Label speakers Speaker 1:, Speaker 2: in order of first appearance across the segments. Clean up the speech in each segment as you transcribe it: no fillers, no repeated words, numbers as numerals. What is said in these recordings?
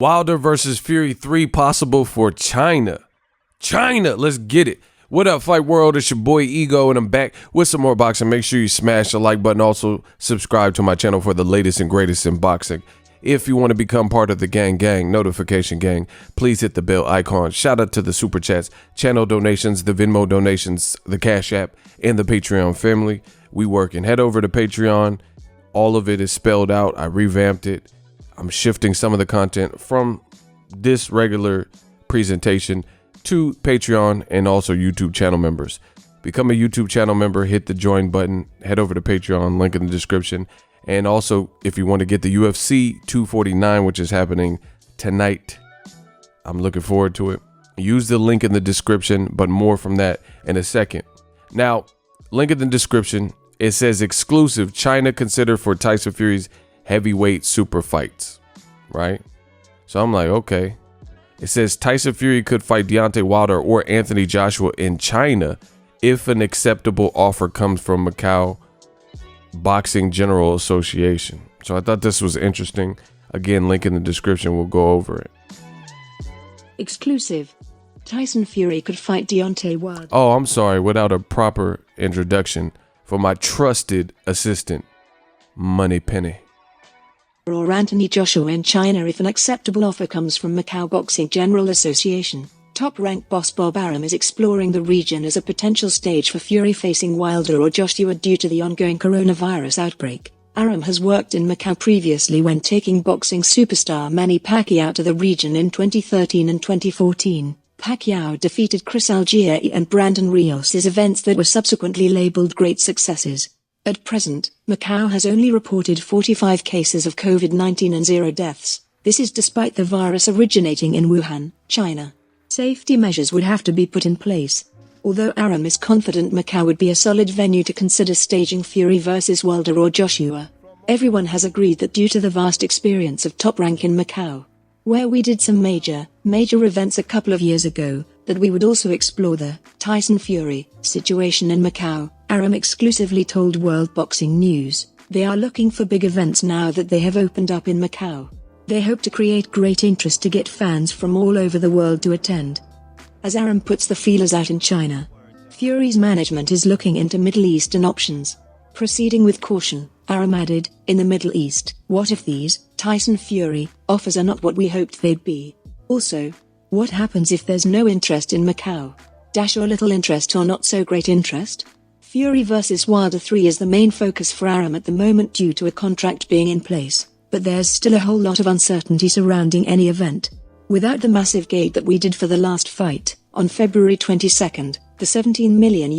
Speaker 1: Wilder versus Fury 3 possible for China. China, let's get it. What up, Fight World? It's your boy Ego, and I'm back with some more boxing. Make sure you smash the like button. Also, subscribe to my channel for the latest and greatest in boxing. If you want to become part of the gang, notification gang, please hit the bell icon. Shout out to the super chats, channel donations, the Venmo donations, the Cash App, and the Patreon family. We working. Head over to Patreon. All of it is spelled out. I revamped it. I'm shifting some of the content from this regular presentation to Patreon and also YouTube channel members. Become a YouTube channel member, hit the join button, head over to Patreon, link in the description. And also, if you want to get the UFC 249, which is happening tonight, I'm looking forward to it. Use the link in the description, but more from that in a second. Now, link in the description, it says exclusive, China considered for Tyson Fury's heavyweight super fights, right? So I'm like, okay. It says Tyson Fury could fight Deontay Wilder or Anthony Joshua in China if an acceptable offer comes from MACAO Boxing General Association. So I thought this was interesting. Again, link in the description. We'll go over it.
Speaker 2: Exclusive. Tyson Fury could fight Deontay Wilder.
Speaker 1: Oh, I'm sorry. Without a proper introduction for my trusted assistant, Moneypenny.
Speaker 2: Or Anthony Joshua in China if an acceptable offer comes from MACAO Boxing General Association. Top-ranked boss Bob Arum is exploring the region as a potential stage for Fury facing Wilder or Joshua due to the ongoing coronavirus outbreak. Arum has worked in Macau previously when taking boxing superstar Manny Pacquiao to the region in 2013 and 2014. Pacquiao defeated Chris Algieri and Brandon Rios in events that were subsequently labeled great successes. At present, Macau has only reported 45 cases of COVID-19 and 0 deaths. This is despite the virus originating in Wuhan, China. Safety measures would have to be put in place. Although Arum is confident Macau would be a solid venue to consider staging Fury versus Wilder or Joshua. Everyone has agreed that due to the vast experience of Top Rank in Macau, where we did some major events a couple of years ago, that we would also explore the Tyson Fury situation in Macau. Arum exclusively told World Boxing News, they are looking for big events now that they have opened up in Macau. They hope to create great interest to get fans from all over the world to attend. As Arum puts the feelers out in China, Fury's management is looking into Middle Eastern options. Proceeding with caution, Arum added, in the Middle East, what if these Tyson Fury offers are not what we hoped they'd be? Also, what happens if there's no interest in Macau? Or little interest or not so great interest? Fury vs Wilder 3 is the main focus for Arum at the moment due to a contract being in place. But there's still a whole lot of uncertainty surrounding any event. Without the massive gate that we did for the last fight, on February 22nd, the $17 million.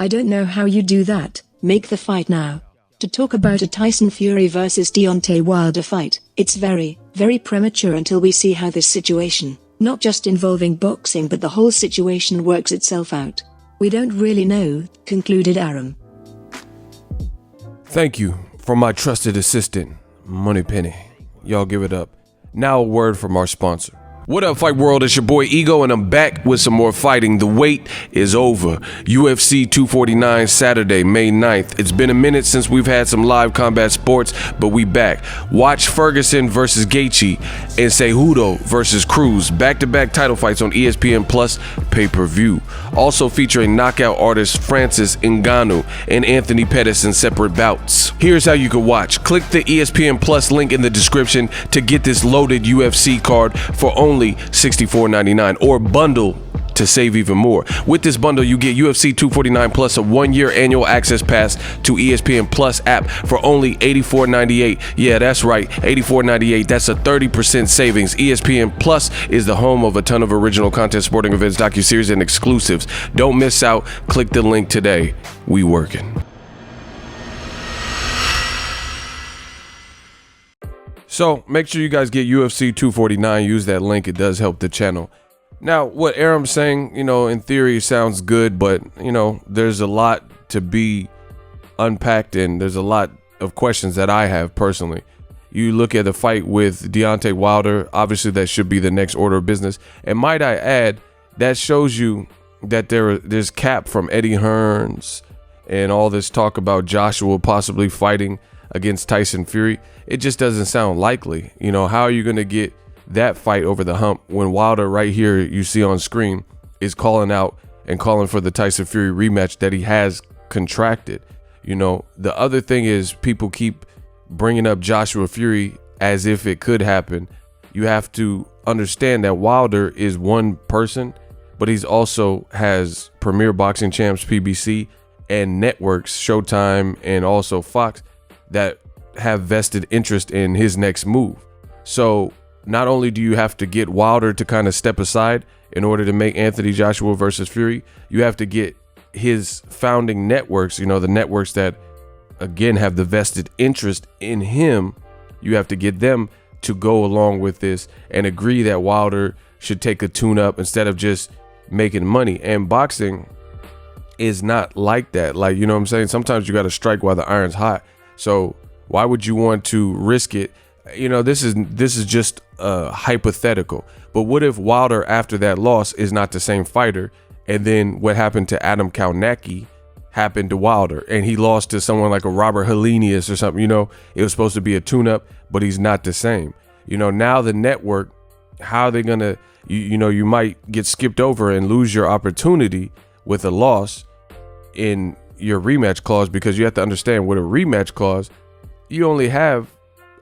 Speaker 2: I don't know how you do that, make the fight now. To talk about a Tyson Fury versus Deontay Wilder fight, it's very premature until we see how this situation, not just involving boxing but the whole situation works itself out. We don't really know, concluded Arum.
Speaker 1: Thank you for my trusted assistant, Moneypenny. Y'all give it up. Now a word from our sponsor. What up, Fight World? It's your boy Ego, and I'm back with some more fighting. The wait is over. UFC 249 Saturday, May 9th. It's been a minute since we've had some live combat sports, but we back. Watch Ferguson versus Gaethje and Cejudo versus Cruz. Back-to-back title fights on ESPN Plus pay-per-view. Also featuring knockout artists Francis Ngannou and Anthony Pettis in separate bouts. Here's how you can watch. Click the ESPN Plus link in the description to get this loaded UFC card for only $64.99, or bundle to save even more. With this bundle, you get UFC 249 plus a 1-year annual access pass to ESPN Plus app for only $84.98. Yeah, that's right, $84.98. That's a 30% savings. ESPN Plus is the home of a ton of original content, sporting events, docuseries, and exclusives. Don't miss out. Click the link today. We working. So make sure you guys get UFC 249. Use that link. It does help the channel. Now, what Arum's saying, in theory sounds good, but, there's a lot to be unpacked, and there's a lot of questions that I have personally. You look at the fight with Deontay Wilder, obviously that should be the next order of business. And might I add, that shows you that there's cap from Eddie Hearns and all this talk about Joshua possibly fighting against Tyson Fury, it just doesn't sound likely. You know, how are you going to get that fight over the hump when Wilder right here you see on screen is calling out and calling for the Tyson Fury rematch that he has contracted? You know, the other thing is people keep bringing up Joshua Fury as if it could happen. You have to understand that Wilder is one person, but he's also has Premier Boxing Champs, PBC, and networks, Showtime, and also Fox, that have vested interest in his next move. So not only do you have to get Wilder to kind of step aside in order to make Anthony Joshua versus Fury, you have to get his founding networks, you know, the networks that again have the vested interest in him. You have to get them to go along with this and agree that Wilder should take a tune up instead of just making money. And boxing is not like that. Like, you know what I'm saying? Sometimes you got to strike while the iron's hot. So why would you want to risk it? You know, this is just hypothetical. But what if Wilder after that loss is not the same fighter? And then what happened to Adam Kownacki happened to Wilder, and he lost to someone like a Robert Helenius or something. You know, it was supposed to be a tune-up, but he's not the same. You know, now the network, how are they gonna, you know, you might get skipped over and lose your opportunity with a loss in your rematch clause, because you have to understand with a rematch clause, you only have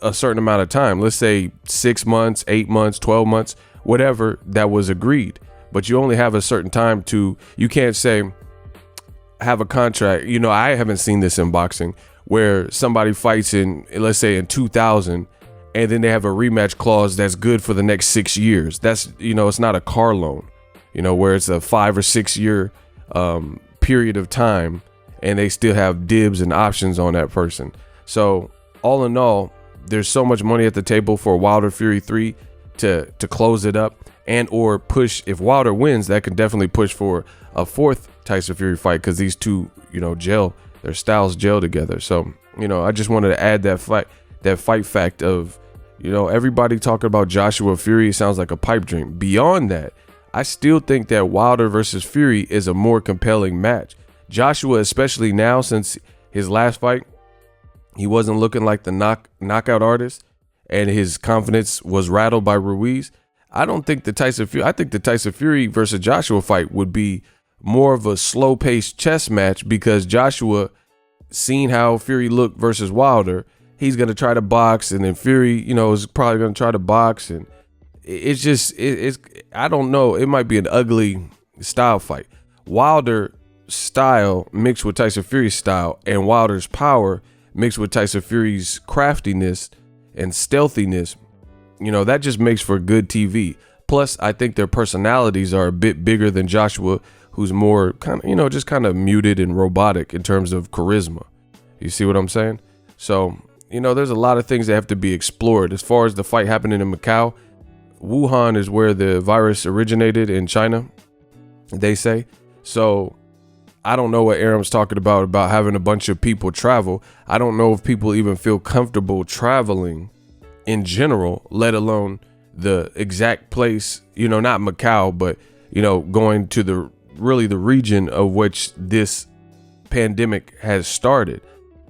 Speaker 1: a certain amount of time. Let's say 6 months, 8 months, 12 months, whatever that was agreed. But you only have a certain time to, you can't say, have a contract. You know, I haven't seen this in boxing where somebody fights in, let's say in 2000, and then they have a rematch clause that's good for the next 6 years. That's, you know, it's not a car loan, you know, where it's a 5 or 6 year period of time and they still have dibs and options on that person. So all in all, there's so much money at the table for Wilder Fury 3 to close it up, and or push. If Wilder wins, that could definitely push for a fourth Tyson Fury fight, because these two, you know, their styles gel together. So, you know, I just wanted to add that fight fact of, you know, everybody talking about Joshua Fury sounds like a pipe dream. Beyond that, I still think that Wilder versus Fury is a more compelling match. Joshua, especially now, since his last fight, he wasn't looking like the knockout artist, and his confidence was rattled by Ruiz. I think the Tyson Fury versus Joshua fight would be more of a slow-paced chess match, because Joshua, seeing how Fury looked versus Wilder, he's going to try to box, and then Fury, you know, is probably going to try to box, and it's I don't know, it might be an ugly style fight. Wilder style mixed with Tyson Fury's style, and Wilder's power mixed with Tyson Fury's craftiness and stealthiness, you know, that just makes for good TV. Plus, I think their personalities are a bit bigger than Joshua, who's more kind of, you know, just kind of muted and robotic in terms of charisma. You see what I'm saying? So, you know, there's a lot of things that have to be explored. As far as the fight happening in Macau, Wuhan is where the virus originated, in China, they say. So I don't know what Arum's talking about having a bunch of people travel. I don't know if people even feel comfortable traveling in general, let alone the exact place, you know, not Macau, but, you know, going to the region of which this pandemic has started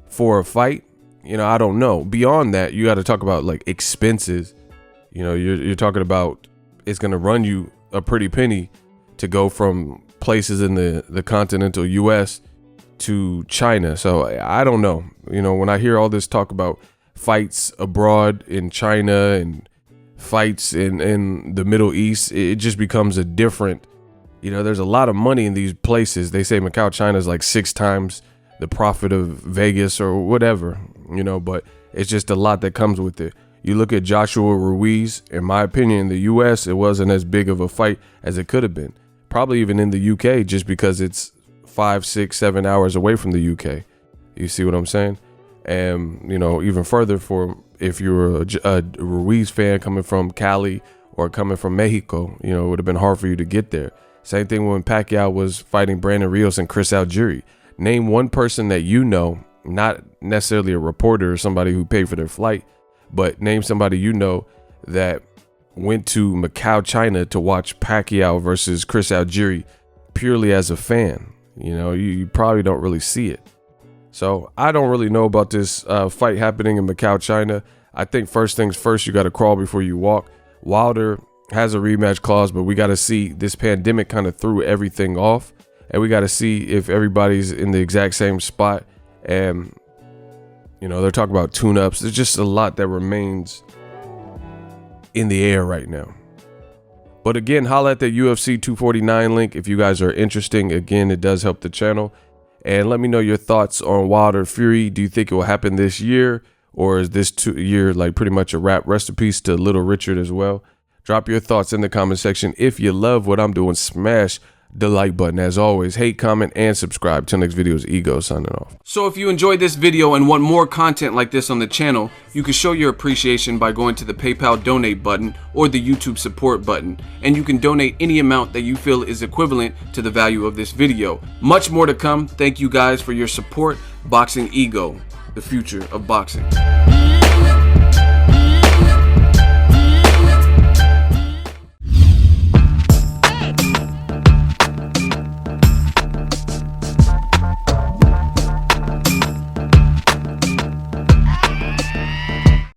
Speaker 1: for a fight. You know, I don't know. Beyond that, you got to talk about like expenses. You know, you're talking about, it's going to run you a pretty penny to go from places in the continental US to China. So I don't know. You know, when I hear all this talk about fights abroad in China and fights in the Middle East, it just becomes a different, you know, there's a lot of money in these places. They say Macau, China is like 6 times the profit of Vegas or whatever, you know, but it's just a lot that comes with it. You look at Joshua Ruiz, in my opinion, in the US, it wasn't as big of a fight as it could have been. Probably even in the UK, just because it's 5, 6, 7 hours away from the UK. You see what I'm saying? And, you know, even further, for if you're a Ruiz fan coming from Cali or coming from Mexico, you know, it would have been hard for you to get there. Same thing when Pacquiao was fighting Brandon Rios and Chris Algieri. Name one person that you know, not necessarily a reporter or somebody who paid for their flight, but name somebody you know that went to Macau, China to watch Pacquiao versus Chris Algieri purely as a fan. You know, you probably don't really see it. So I don't really know about this fight happening in Macau, China. I think first things first, you got to crawl before you walk. Wilder has a rematch clause, but we got to see, this pandemic kind of threw everything off, and we got to see if everybody's in the exact same spot. And, you know, they're talking about tune-ups. There's just a lot that remains in the air right now. But again, holla at the UFC 249 link if you guys are interested. Again, it does help the channel. And let me know your thoughts on Wilder Fury. Do you think it will happen this year? Or is this year like pretty much a wrap? Rest in peace to Little Richard as well. Drop your thoughts in the comment section. If you love what I'm doing, smash the like button. As always, hate, comment, and subscribe. Till next video is Ego signing off.
Speaker 3: So if you enjoyed this video and want more content like this on the channel, you can show your appreciation by going to the PayPal donate button or the YouTube support button, and you can donate any amount that you feel is equivalent to the value of this video. Much more to come. Thank you guys for your support. Boxingego, the future of boxing.